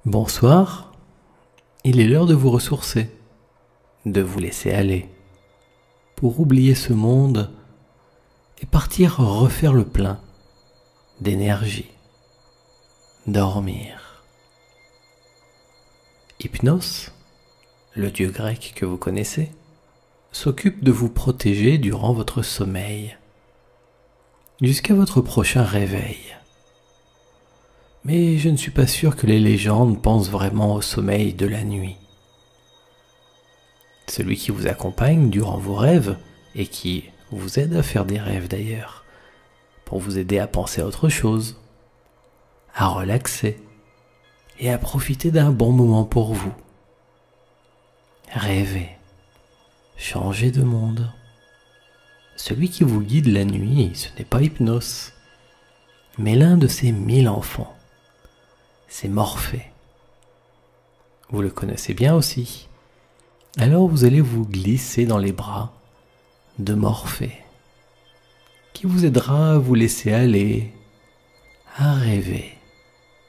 Bonsoir, il est l'heure de vous ressourcer, de vous laisser aller, pour oublier ce monde et partir refaire le plein d'énergie, dormir. Hypnos, le dieu grec que vous connaissez, s'occupe de vous protéger durant votre sommeil, jusqu'à votre prochain réveil. Mais je ne suis pas sûr que les légendes pensent vraiment au sommeil de la nuit. Celui qui vous accompagne durant vos rêves, et qui vous aide à faire des rêves d'ailleurs, pour vous aider à penser à autre chose, à relaxer, et à profiter d'un bon moment pour vous. Rêver, changer de monde. Celui qui vous guide la nuit, ce n'est pas Hypnos, mais l'un de ses 1000 enfants. C'est Morphée. Vous le connaissez bien aussi. Alors vous allez vous glisser dans les bras de Morphée, qui vous aidera à vous laisser aller, à rêver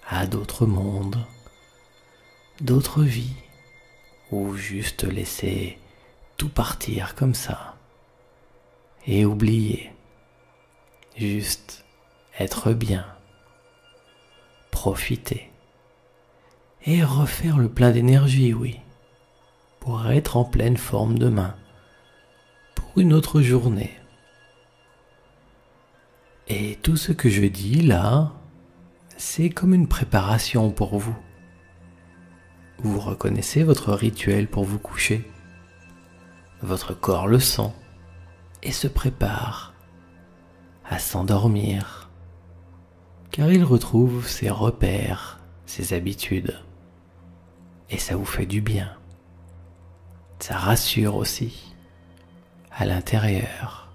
à d'autres mondes, d'autres vies, ou juste laisser tout partir comme ça, et oublier, juste être bien, profiter, et refaire le plein d'énergie, oui, pour être en pleine forme demain, pour une autre journée. Et tout ce que je dis là, c'est comme une préparation pour vous. Vous reconnaissez votre rituel pour vous coucher. Votre corps le sent et se prépare à s'endormir, car il retrouve ses repères, ses habitudes. Et ça vous fait du bien. Ça rassure aussi, à l'intérieur.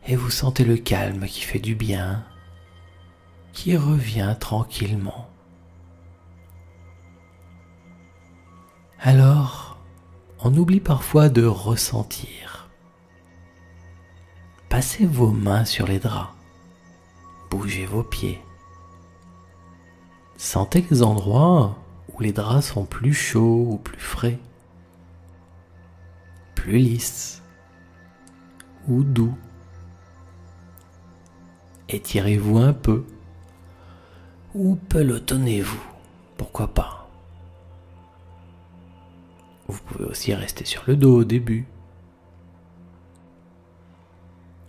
Et vous sentez le calme qui fait du bien, qui revient tranquillement. Alors, on oublie parfois de ressentir. Passez vos mains sur les draps, bougez vos pieds. Sentez les endroits où les draps sont plus chauds ou plus frais, plus lisses ou doux. Étirez-vous un peu ou pelotonnez-vous, pourquoi pas. Vous pouvez aussi rester sur le dos au début.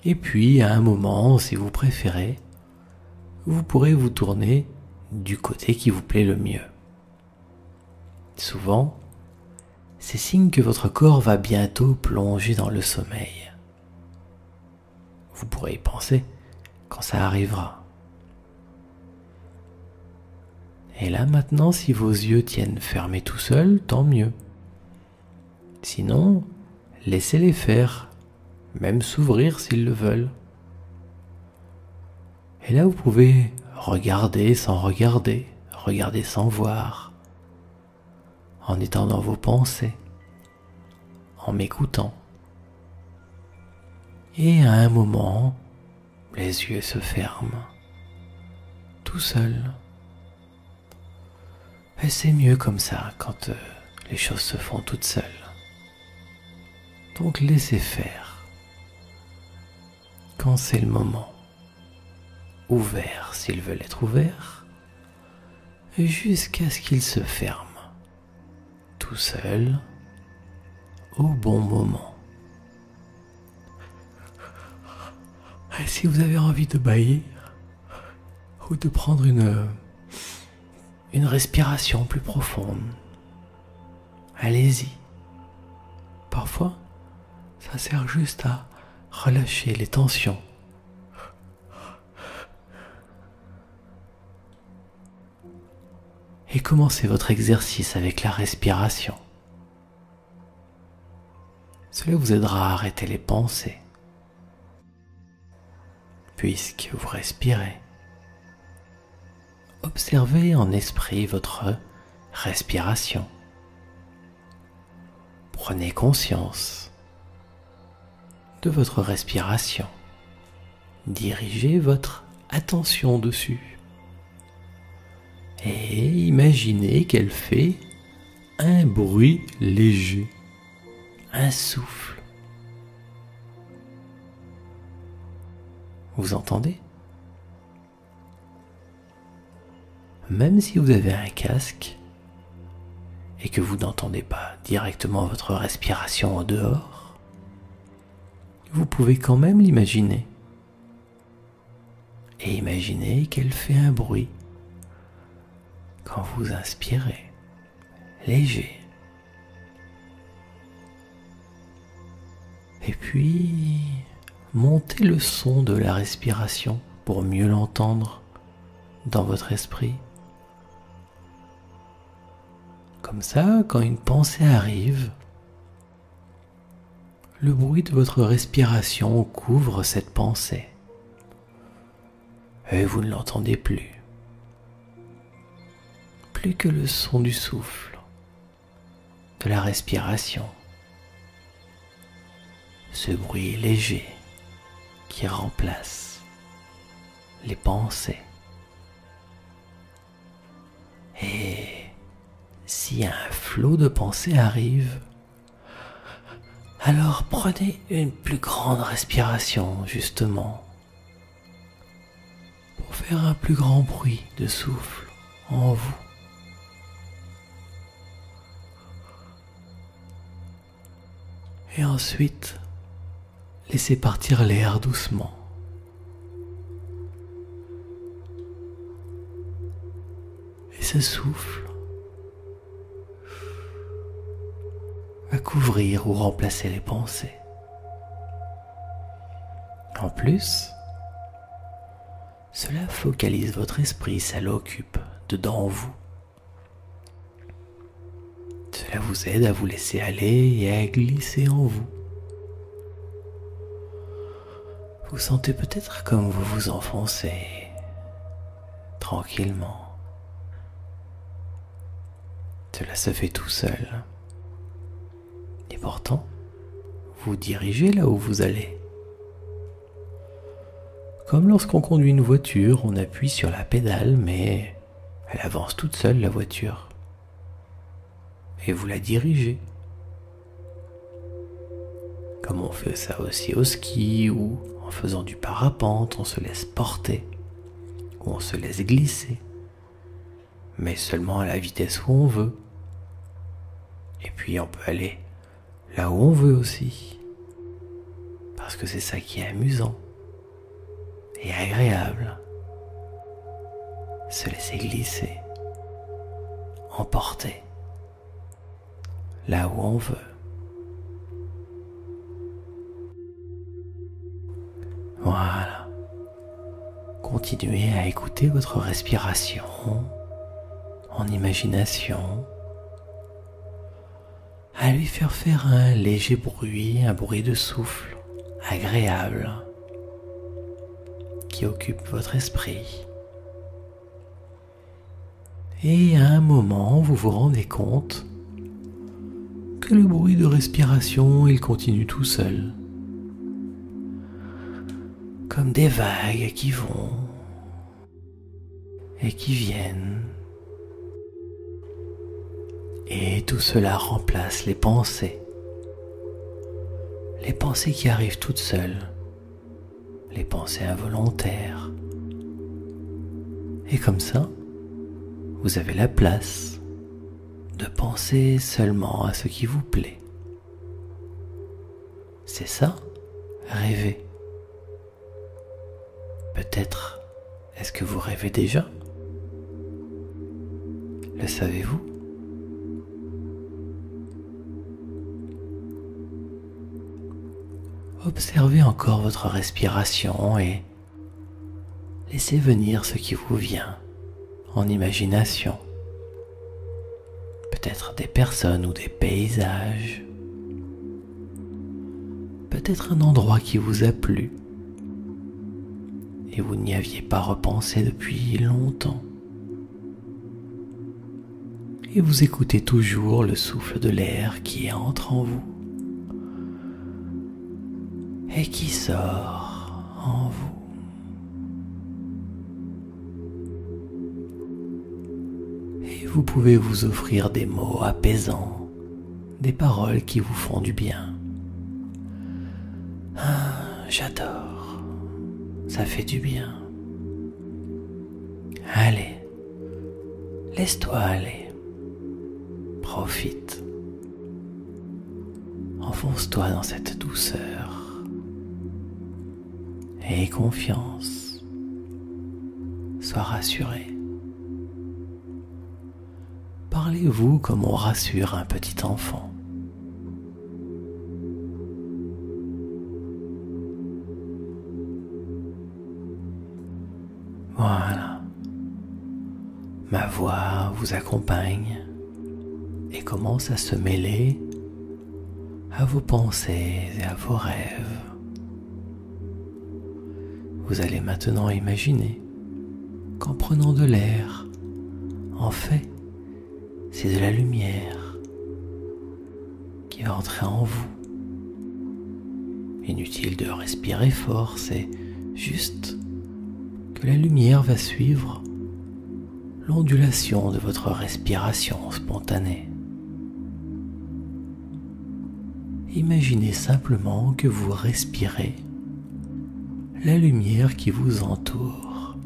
Et puis, à un moment, si vous préférez, vous pourrez vous tourner du côté qui vous plaît le mieux. Souvent, c'est signe que votre corps va bientôt plonger dans le sommeil. Vous pourrez y penser quand ça arrivera. Et là maintenant, si vos yeux tiennent fermés tout seuls, tant mieux. Sinon, laissez-les faire, même s'ouvrir s'ils le veulent. Et là, vous pouvez regarder sans regarder, regarder sans voir, en étant dans vos pensées, en m'écoutant. Et à un moment, les yeux se ferment, tout seuls. Et c'est mieux comme ça quand les choses se font toutes seules. Donc laissez faire. Quand c'est le moment, ouvert s'ils veulent être ouverts, jusqu'à ce qu'ils se ferment, tout seuls, au bon moment. Et si vous avez envie de bâillir, ou de prendre une respiration plus profonde, allez-y. Parfois, ça sert juste à relâcher les tensions. Et commencez votre exercice avec la respiration. Cela vous aidera à arrêter les pensées, puisque vous respirez. Observez en esprit votre respiration. Prenez conscience de votre respiration. Dirigez votre attention dessus. et imaginez qu'elle fait un bruit léger, un souffle. Vous entendez? Même si vous avez un casque et que vous n'entendez pas directement votre respiration en dehors, vous pouvez quand même l'imaginer. Et imaginez qu'elle fait un bruit quand vous inspirez, léger. Et puis, montez le son de la respiration pour mieux l'entendre dans votre esprit. Comme ça, quand une pensée arrive, le bruit de votre respiration couvre cette pensée. Et vous ne l'entendez plus. Plus que le son du souffle, de la respiration. Ce bruit léger qui remplace les pensées. Et si un flot de pensées arrive, alors prenez une plus grande respiration, justement, pour faire un plus grand bruit de souffle en vous. Et ensuite, laissez partir l'air doucement. Et ce souffle va couvrir ou remplacer les pensées. En plus, cela focalise votre esprit, ça l'occupe dedans vous. Cela vous aide à vous laisser aller et à glisser en vous. Vous sentez peut-être comme vous vous enfoncez tranquillement. Cela se fait tout seul. Et pourtant, vous dirigez là où vous allez. Comme lorsqu'on conduit une voiture, on appuie sur la pédale, mais elle avance toute seule, la voiture. Et vous la dirigez. Comme on fait ça aussi au ski ou en faisant du parapente, on se laisse porter ou on se laisse glisser, mais seulement à la vitesse où on veut. Et puis on peut aller là où on veut aussi, parce que c'est ça qui est amusant et agréable. Se laisser glisser, emporter là où on veut. Voilà. Continuez à écouter votre respiration en imagination, à lui faire un léger bruit, un bruit de souffle agréable qui occupe votre esprit. Et à un moment, vous vous rendez compte que le bruit de respiration, il continue tout seul. Comme des vagues qui vont et qui viennent. Et tout cela remplace les pensées. Les pensées qui arrivent toutes seules. Les pensées involontaires. Et comme ça, vous avez la place de penser seulement à ce qui vous plaît. C'est ça, rêver. Peut-être, est-ce que vous rêvez déjà? Le savez-vous? Observez encore votre respiration et laissez venir ce qui vous vient en imagination. Peut-être des personnes ou des paysages. Peut-être un endroit qui vous a plu et vous n'y aviez pas repensé depuis longtemps. Et vous écoutez toujours le souffle de l'air qui entre en vous et qui sort en vous. Et vous pouvez vous offrir des mots apaisants, des paroles qui vous font du bien. Ah, j'adore, ça fait du bien. Allez, laisse-toi aller, profite. Enfonce-toi dans cette douceur. Aie confiance, sois rassuré. Parlez-vous comme on rassure un petit enfant. Voilà. Ma voix vous accompagne et commence à se mêler à vos pensées et à vos rêves. Vous allez maintenant imaginer qu'en prenant de l'air, en fait, c'est de la lumière qui va entrer en vous. Inutile de respirer fort, c'est juste que la lumière va suivre l'ondulation de votre respiration spontanée. Imaginez simplement que vous respirez la lumière qui vous entoure,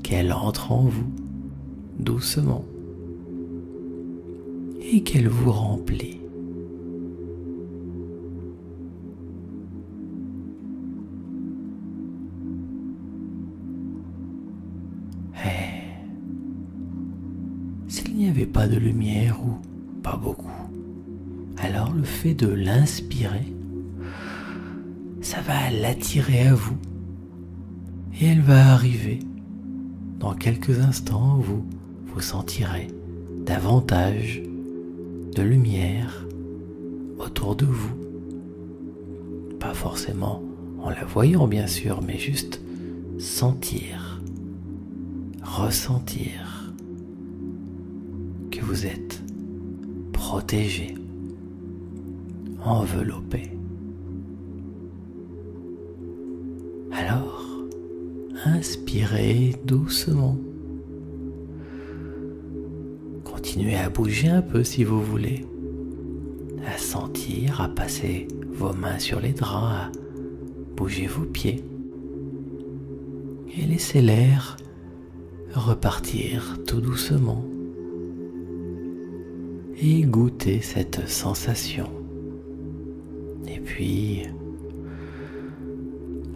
qu'elle entre en vous doucement et qu'elle vous remplit. S'il n'y avait pas de lumière ou pas beaucoup, alors le fait de l'inspirer, ça va l'attirer à vous et elle va arriver. Dans quelques instants, vous vous sentirez davantage de lumière autour de vous. Pas forcément en la voyant bien sûr, mais juste sentir, ressentir que vous êtes protégé, enveloppé. Alors, inspirez doucement. Continuez à bouger un peu si vous voulez, à sentir, à passer vos mains sur les draps, à bouger vos pieds. Et laissez l'air repartir tout doucement. Et goûtez cette sensation. Et puis,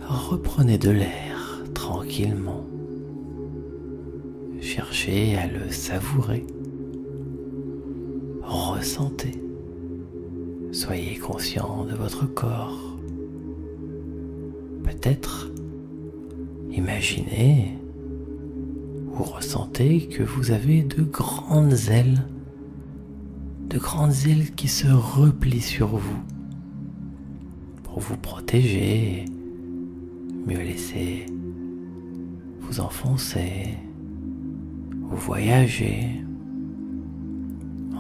reprenez de l'air tranquillement. Cherchez à le savourer. Ressentez. Soyez conscient de votre corps. Peut-être imaginez ou ressentez que vous avez de grandes ailes qui se replient sur vous pour vous protéger et mieux laisser vous enfoncer ou voyager,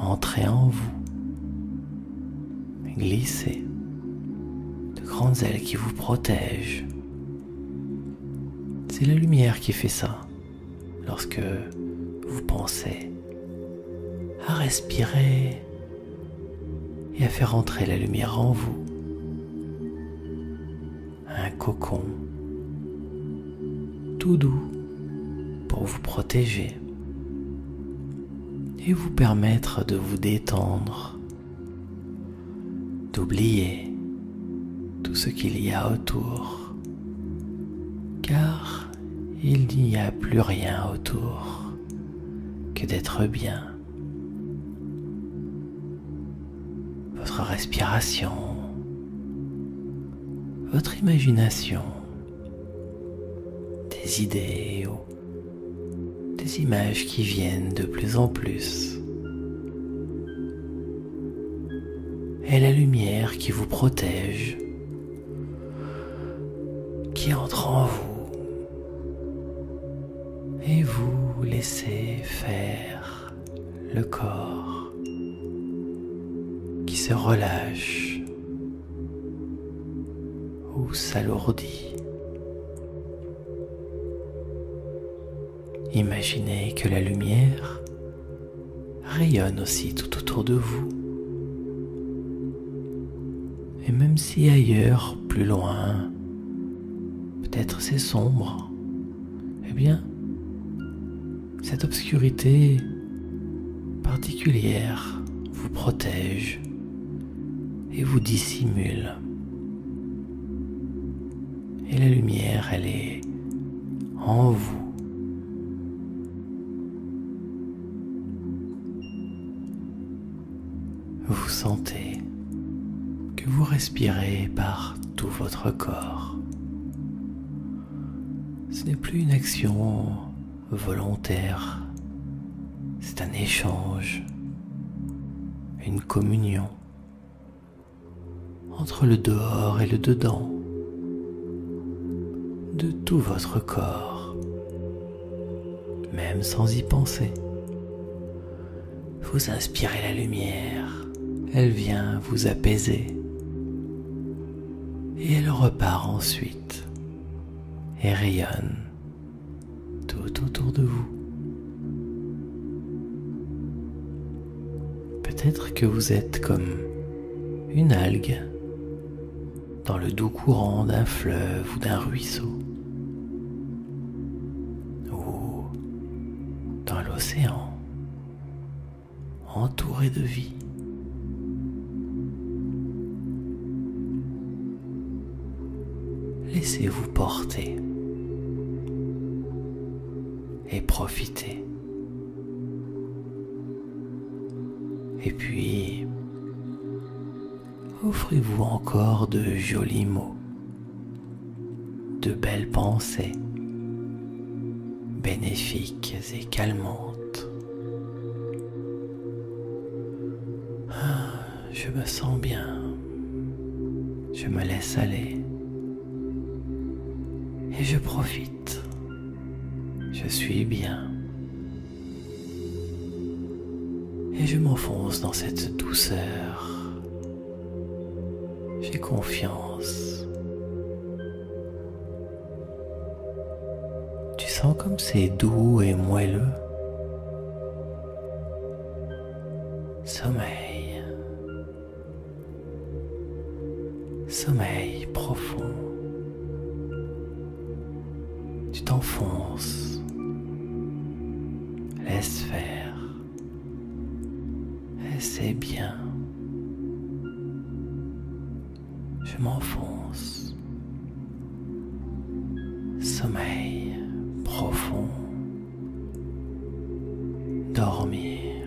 entrer en vous, glisser, de grandes ailes qui vous protègent. C'est la lumière qui fait ça lorsque vous pensez à respirer et à faire entrer la lumière en vous. Un cocon tout doux pour vous protéger et vous permettre de vous détendre, d'oublier tout ce qu'il y a autour, car il n'y a plus rien autour que d'être bien. Votre respiration, votre imagination, des idées ou des images qui viennent de plus en plus, et la lumière qui vous protège, qui entre en vous, et vous laissez faire le corps qui se relâche ou s'alourdit. Imaginez que la lumière rayonne aussi tout autour de vous. Et même si ailleurs, plus loin, peut-être c'est sombre, eh bien, cette obscurité particulière vous protège et vous dissimule. Et la lumière, elle est en vous. Vous sentez que vous respirez par tout votre corps. Ce n'est plus une action volontaire, c'est un échange, une communion entre le dehors et le dedans de tout votre corps, même sans y penser. Vous inspirez la lumière, elle vient vous apaiser et elle repart ensuite et rayonne tout autour de vous. Peut-être que vous êtes comme une algue dans le doux courant d'un fleuve ou d'un ruisseau, ou dans l'océan, entouré de vie. Laissez-vous porter et profitez. Et puis, offrez-vous encore de jolis mots, de belles pensées, bénéfiques et calmantes. Je me sens bien, je me laisse aller et je profite, je suis bien. Et je m'enfonce dans cette douceur. J'ai confiance. Tu sens comme c'est doux et moelleux. Sommeil. Sommeil profond. Tu t'enfonces. Laisse faire. C'est bien. Je m'enfonce. Sommeil profond. Dormir.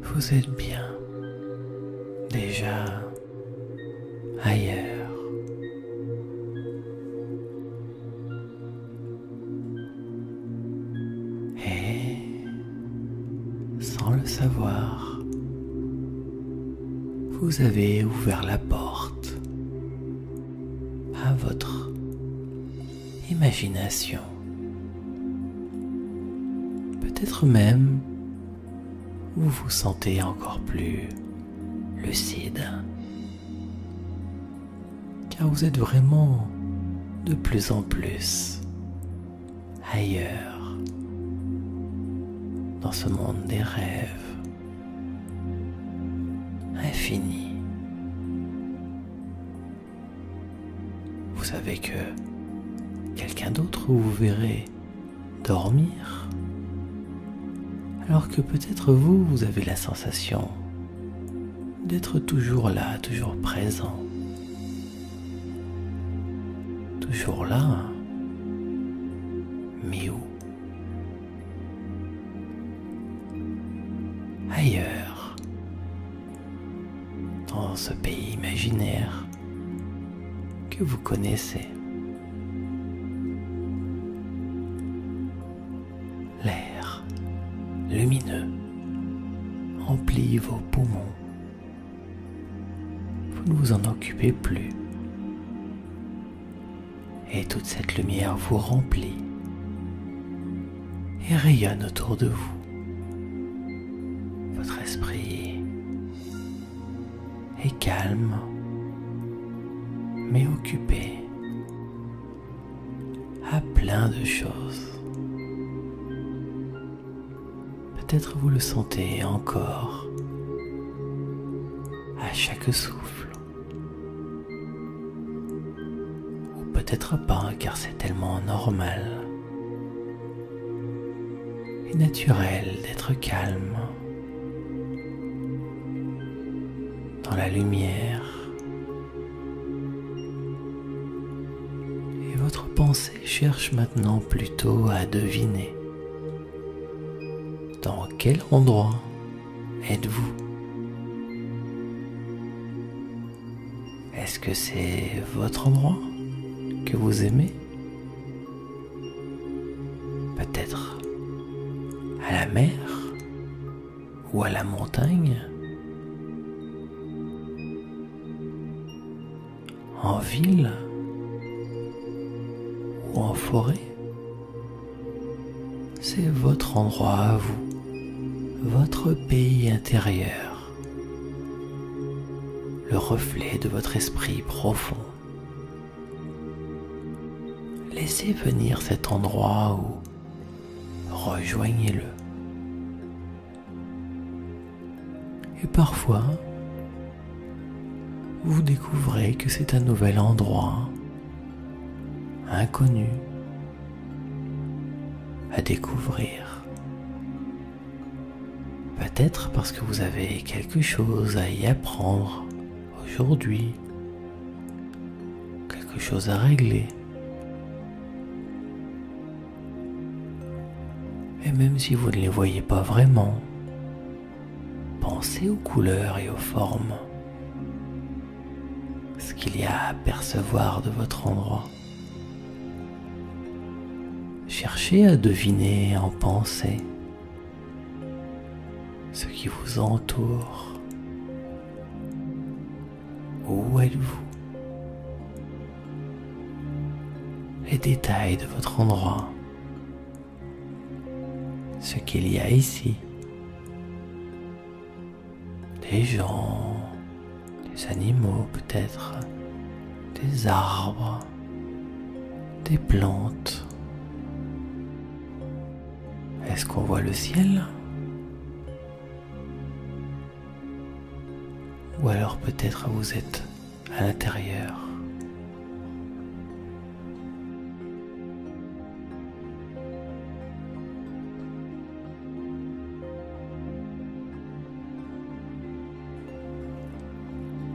Vous êtes bien. Déjà ailleurs. Sans le savoir, vous avez ouvert la porte à votre imagination. Peut-être même vous vous sentez encore plus lucide, car vous êtes vraiment de plus en plus ailleurs. Dans ce monde des rêves infinis. Vous savez que quelqu'un d'autre vous verrez dormir, alors que peut-être vous avez la sensation d'être toujours là, toujours présent. Toujours là, mais où? Ailleurs, dans ce pays imaginaire que vous connaissez. L'air lumineux emplit vos poumons. Vous ne vous en occupez plus. Et toute cette lumière vous remplit et rayonne autour de vous. Votre esprit est calme, mais occupé. à plein de choses. Peut-être vous le sentez encore à chaque souffle. Ou peut-être pas, car c'est tellement normal et naturel d'être calme dans la lumière. Et votre pensée cherche maintenant plutôt à deviner dans quel endroit êtes-vous. Est-ce que c'est votre endroit que vous aimez? Peut-être à la mer ou à la montagne? En ville ou en forêt? C'est votre endroit à vous, votre pays intérieur, le reflet de votre esprit profond. Laissez venir cet endroit ou rejoignez-le. Et parfois, vous découvrez que c'est un nouvel endroit, inconnu, à découvrir. Peut-être parce que vous avez quelque chose à y apprendre aujourd'hui, quelque chose à régler. Et même si vous ne les voyez pas vraiment, pensez aux couleurs et aux formes, ce qu'il y a à percevoir de votre endroit. Cherchez à deviner en pensée ce qui vous entoure. Où êtes-vous? Les détails de votre endroit, ce qu'il y a ici. Des gens, des animaux peut-être, des arbres, des plantes. Est-ce qu'on voit le ciel? Ou alors peut-être vous êtes à l'intérieur.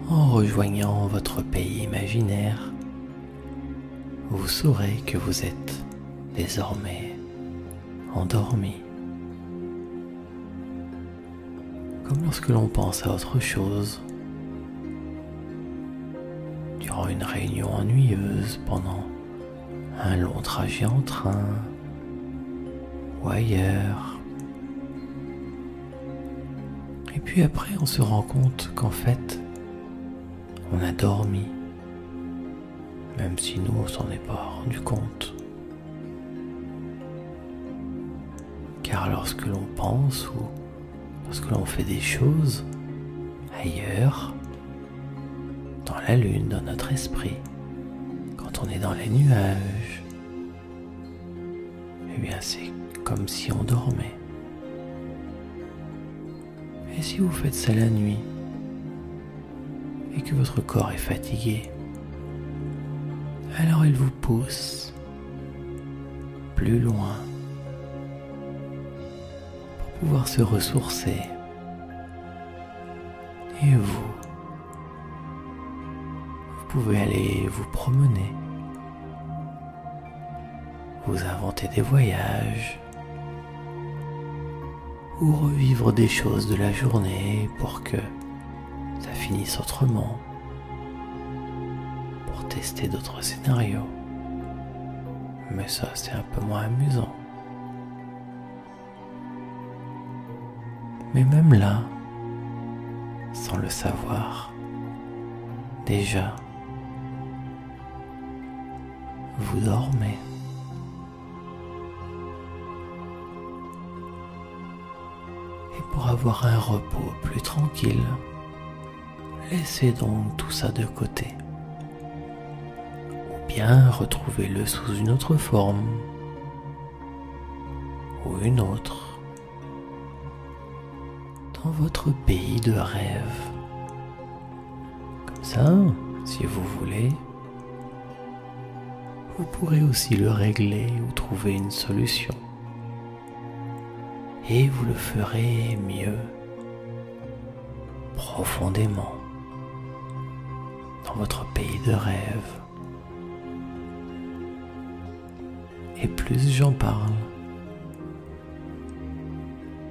En rejoignant votre pays imaginaire, vous saurez que vous êtes désormais endormi. Comme lorsque l'on pense à autre chose, durant une réunion ennuyeuse, pendant un long trajet en train ou ailleurs. Et puis après, on se rend compte qu'en fait, on a dormi, même si nous, on s'en est pas rendu compte. Car lorsque l'on pense ou lorsque l'on fait des choses ailleurs, dans la lune, dans notre esprit, quand on est dans les nuages, eh bien c'est comme si on dormait. Et si vous faites ça la nuit, et que votre corps est fatigué, alors il vous pousse plus loin pour pouvoir se ressourcer. Et vous pouvez aller vous promener, vous inventer des voyages ou revivre des choses de la journée pour que ça finisse autrement, pour tester d'autres scénarios. Mais ça, c'est un peu moins amusant. Mais même là, sans le savoir, déjà, vous dormez. Et pour avoir un repos plus tranquille, laissez donc tout ça de côté. Ou bien retrouvez-le sous une autre forme ou une autre dans votre pays de rêve. Comme ça, si vous voulez, vous pourrez aussi le régler ou trouver une solution. Et vous le ferez mieux, profondément, dans votre pays de rêve. Et plus j'en parle,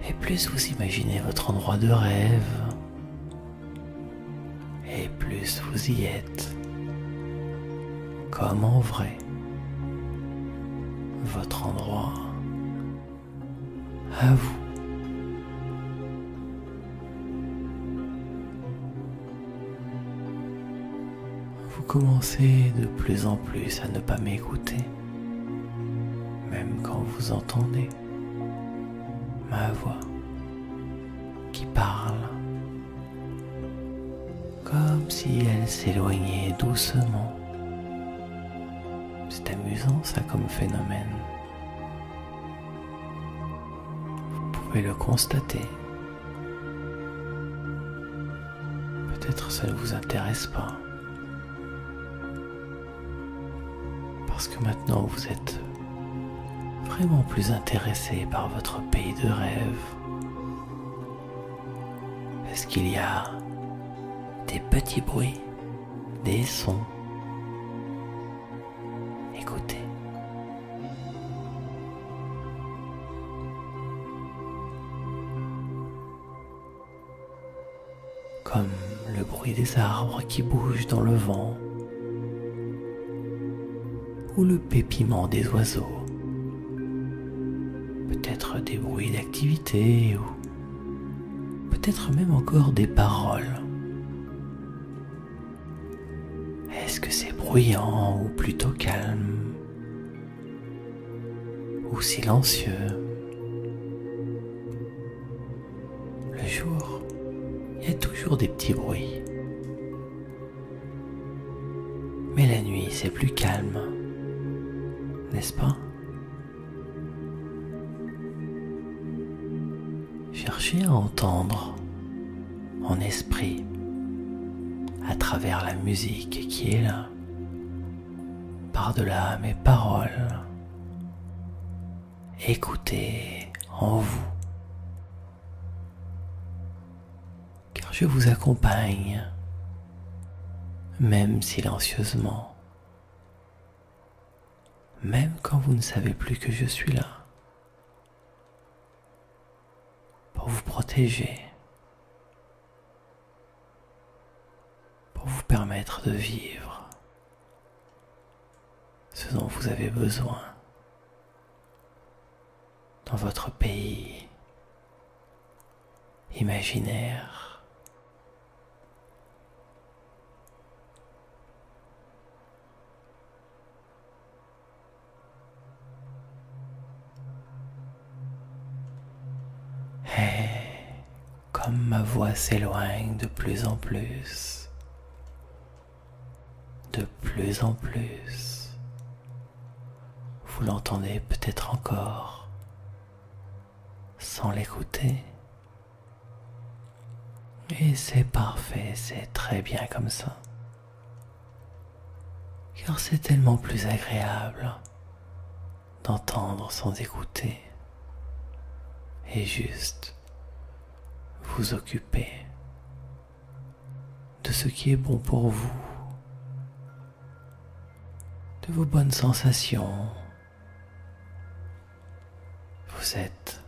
et plus vous imaginez votre endroit de rêve, et plus vous y êtes, comme en vrai, votre endroit à vous. Vous commencez de plus en plus à ne pas m'écouter, même quand vous entendez ma voix qui parle, comme si elle s'éloignait doucement. C'est amusant ça comme phénomène. Vous pouvez le constater. Peut-être ça ne vous intéresse pas. Parce que maintenant vous êtes vraiment plus intéressé par votre pays de rêve. Est-ce qu'il y a des petits bruits, des sons? Écoutez. Comme le bruit des arbres qui bougent dans le vent, ou le pépiment des oiseaux, peut-être des bruits d'activité, ou peut-être même encore des paroles. Est-ce que c'est bruyant ou plutôt calme, ou silencieux? Le jour, il y a toujours des petits bruits. Mais la nuit, c'est plus calme, n'est-ce pas? Cherchez à entendre en esprit, à travers la musique qui est là, par-delà mes paroles. Écoutez en vous, car je vous accompagne, même silencieusement, même quand vous ne savez plus que je suis là, pour vous protéger, pour vous permettre de vivre ce dont vous avez besoin dans votre pays imaginaire. Et comme ma voix s'éloigne de plus en plus, vous l'entendez peut-être encore sans l'écouter. Et c'est parfait, c'est très bien comme ça. Car c'est tellement plus agréable d'entendre sans écouter et juste vous occuper de ce qui est bon pour vous, de vos bonnes sensations. Vous êtes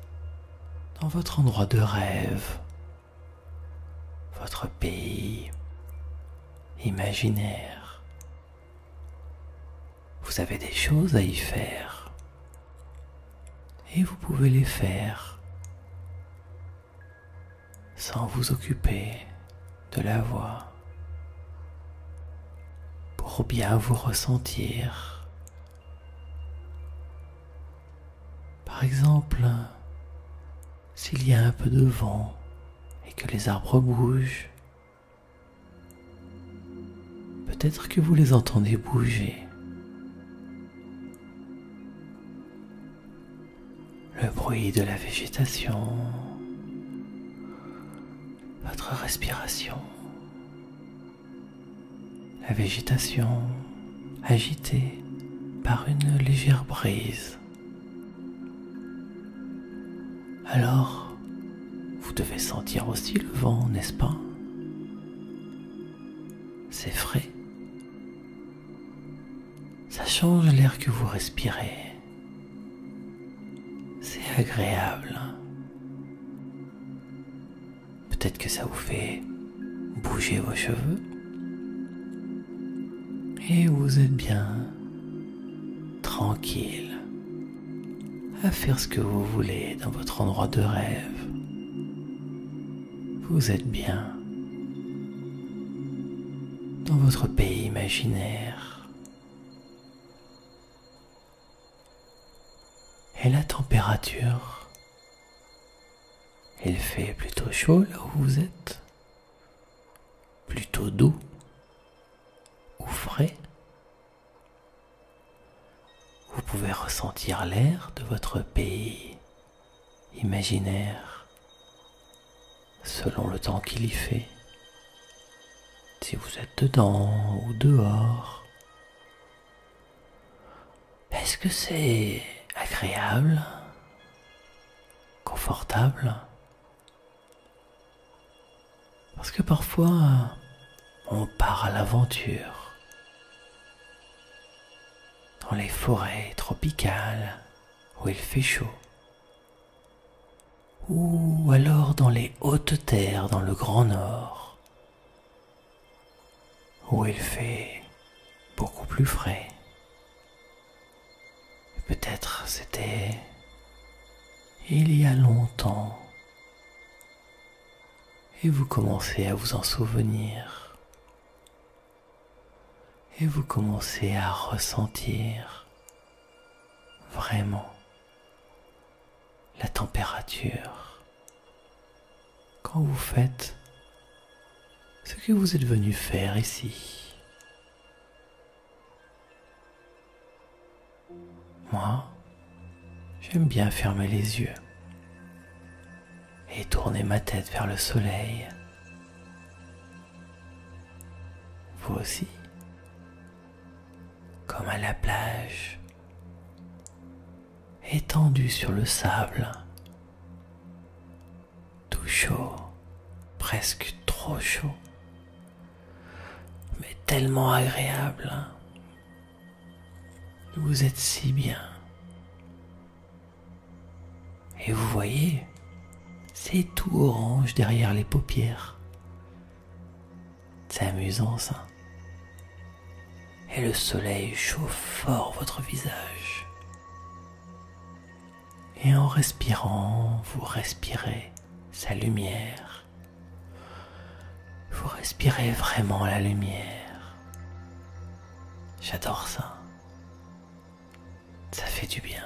dans votre endroit de rêve, votre pays imaginaire. Vous avez des choses à y faire et vous pouvez les faire sans vous occuper de la voix, pour bien vous ressentir. Par exemple, s'il y a un peu de vent et que les arbres bougent, peut-être que vous les entendez bouger bruit de la végétation, votre respiration, la végétation agitée par une légère brise. Alors, vous devez sentir aussi le vent, n'est-ce pas? C'est frais. Ça change l'air que vous respirez. C'est agréable. Peut-être que ça vous fait bouger vos cheveux. Et vous êtes bien tranquille à faire ce que vous voulez dans votre endroit de rêve. Vous êtes bien dans votre pays imaginaire. Et la température, il fait plutôt chaud là où vous êtes, plutôt doux ou frais. Vous pouvez ressentir l'air de votre pays imaginaire selon le temps qu'il y fait. Si vous êtes dedans ou dehors, est-ce que c'est agréable, confortable? Parce que parfois, on part à l'aventure dans les forêts tropicales où il fait chaud, ou alors dans les hautes terres dans le Grand Nord où il fait beaucoup plus frais. Peut-être c'était il y a longtemps et vous commencez à vous en souvenir et vous commencez à ressentir vraiment la température quand vous faites ce que vous êtes venu faire ici. Moi, j'aime bien fermer les yeux et tourner ma tête vers le soleil. Vous aussi, comme à la plage, étendu sur le sable, tout chaud, presque trop chaud, mais tellement agréable. Vous êtes si bien. Et vous voyez, c'est tout orange derrière les paupières. C'est amusant ça. Et le soleil chauffe fort votre visage. Et en respirant, vous respirez sa lumière. Vous respirez vraiment la lumière. J'adore ça. Ça fait du bien.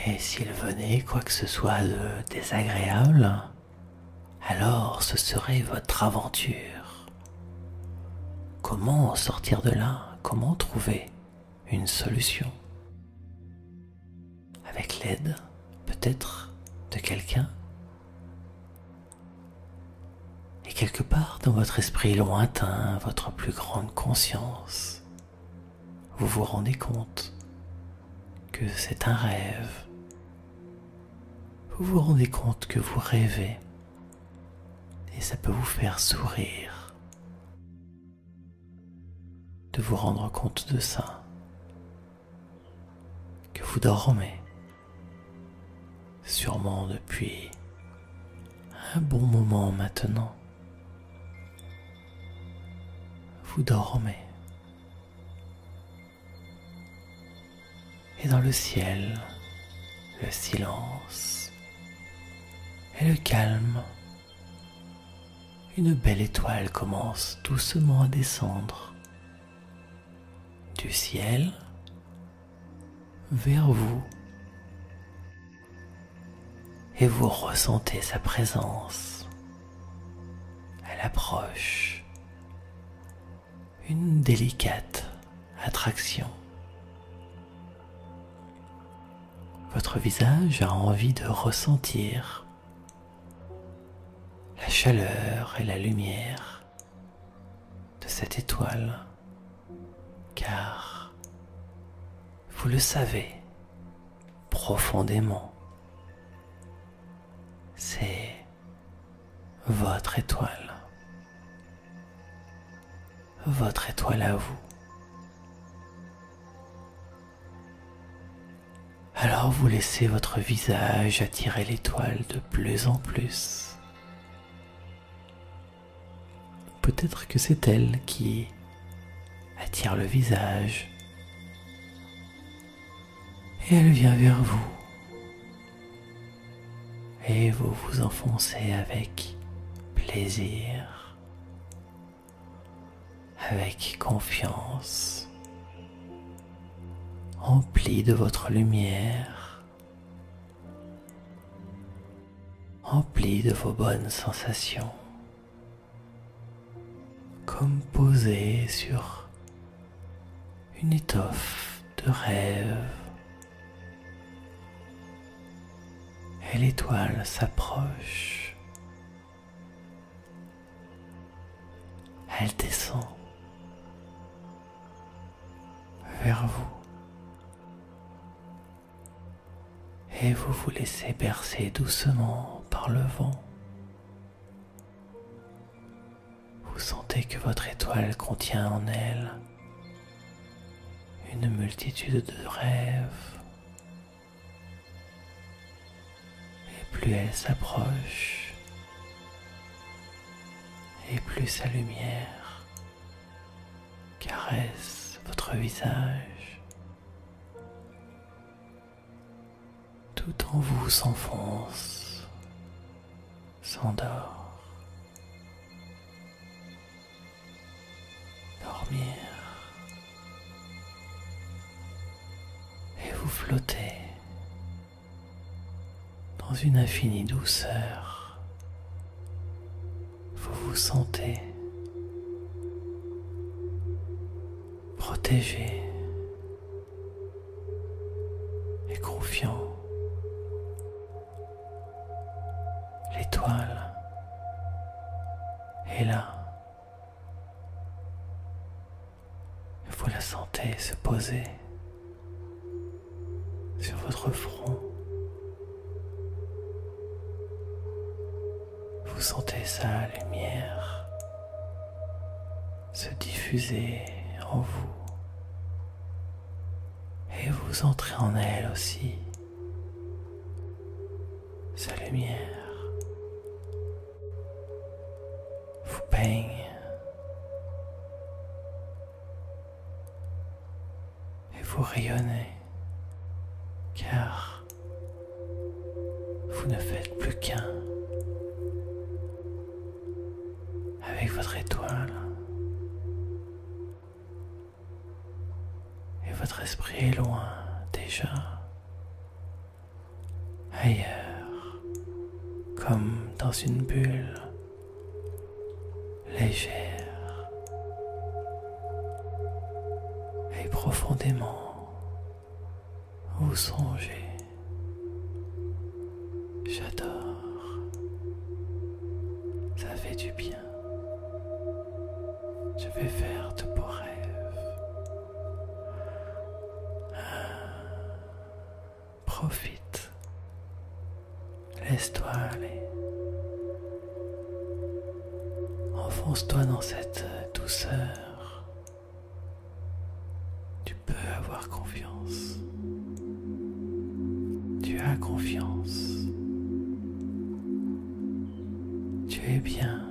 Et s'il venait quoi que ce soit de désagréable, alors ce serait votre aventure. Comment sortir de là? Comment trouver une solution? Avec l'aide, peut-être, de quelqu'un? Et quelque part dans votre esprit lointain, votre plus grande conscience, vous vous rendez compte que c'est un rêve. Vous vous rendez compte que vous rêvez et ça peut vous faire sourire de vous rendre compte de ça, que vous dormez sûrement depuis un bon moment maintenant. Vous dormez. Et dans le ciel, le silence et le calme, une belle étoile commence doucement à descendre du ciel vers vous. Et vous ressentez sa présence. Elle approche. Une délicate attraction. Votre visage a envie de ressentir la chaleur et la lumière de cette étoile, car vous le savez profondément, c'est votre étoile à vous. Alors vous laissez votre visage attirer l'étoile de plus en plus. Peut-être que c'est elle qui attire le visage et elle vient vers vous. Et vous vous enfoncez avec plaisir, avec confiance, empli de votre lumière, empli de vos bonnes sensations, comme posé sur une étoffe de rêve. Et l'étoile s'approche. Elle descend vers vous. Et vous vous laissez bercer doucement par le vent. Vous sentez que votre étoile contient en elle une multitude de rêves. Plus elle s'approche, et plus sa lumière caresse votre visage. Tout en vous s'enfonce, s'endort. Dormir. Et vous flottez dans une infinie douceur. Vous vous sentez protégé et confiant. L'étoile est là. Vous la sentez se poser sur votre front. Vous sentez sa lumière se diffuser en vous et vous entrez en elle aussi. Sa lumière vous peigne et vous rayonnez, car vous ne faites plus qu'un avec votre étoile. Et votre esprit est loin déjà, ailleurs, comme dans une bulle légère. Et profondément, vous songez. J'adore. Ça fait du bien. Je vais faire de beaux rêves. Profite. Laisse-toi aller. Enfonce-toi dans cette douceur. Tu peux avoir confiance. Tu as confiance. Tu es bien.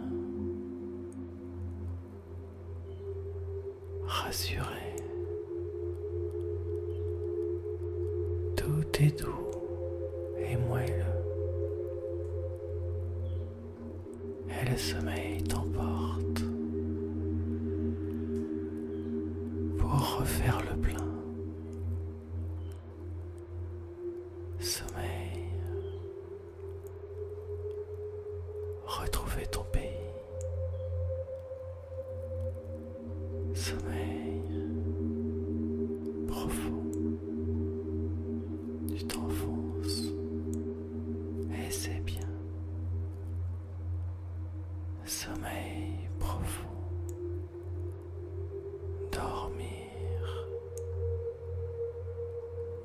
Rassuré. Tout est doux et moelleux. Et le sommeil t'emporte pour refaire le plein. Sommeil. Retrouver ton pays. Sommeil. sommeil profond. Dormir.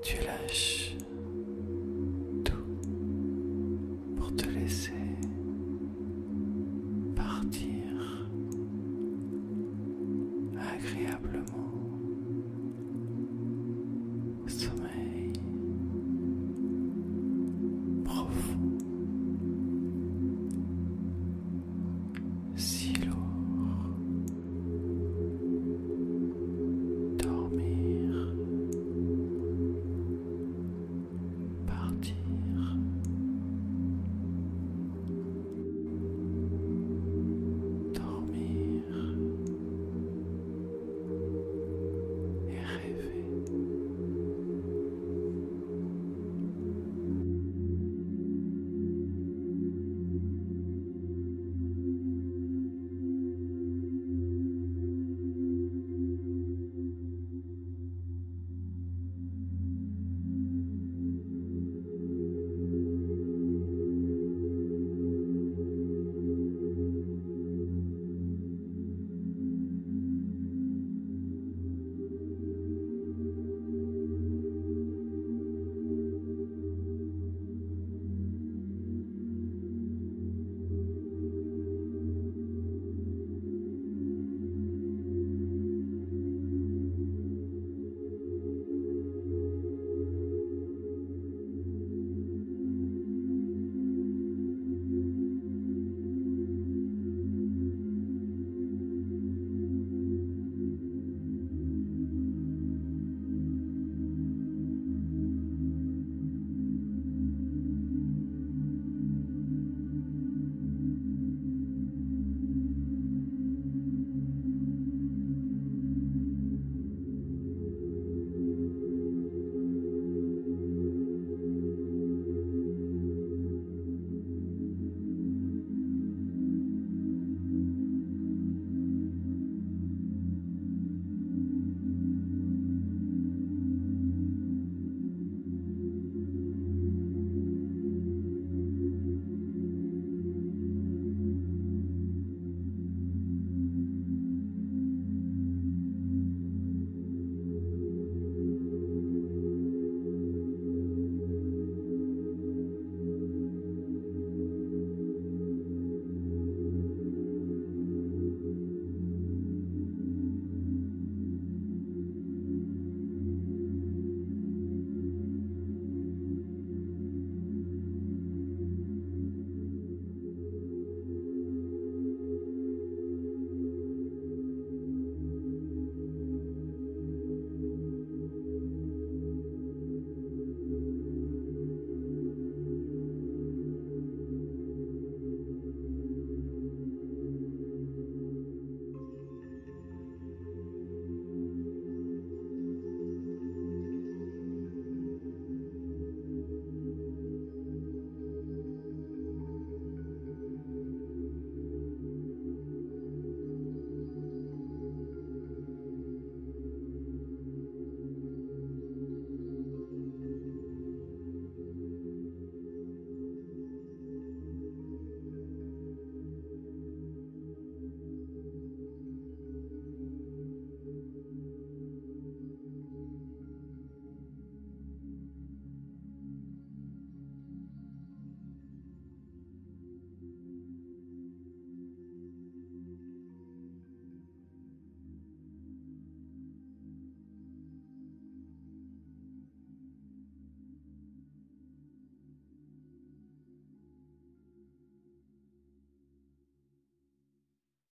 Tu lâches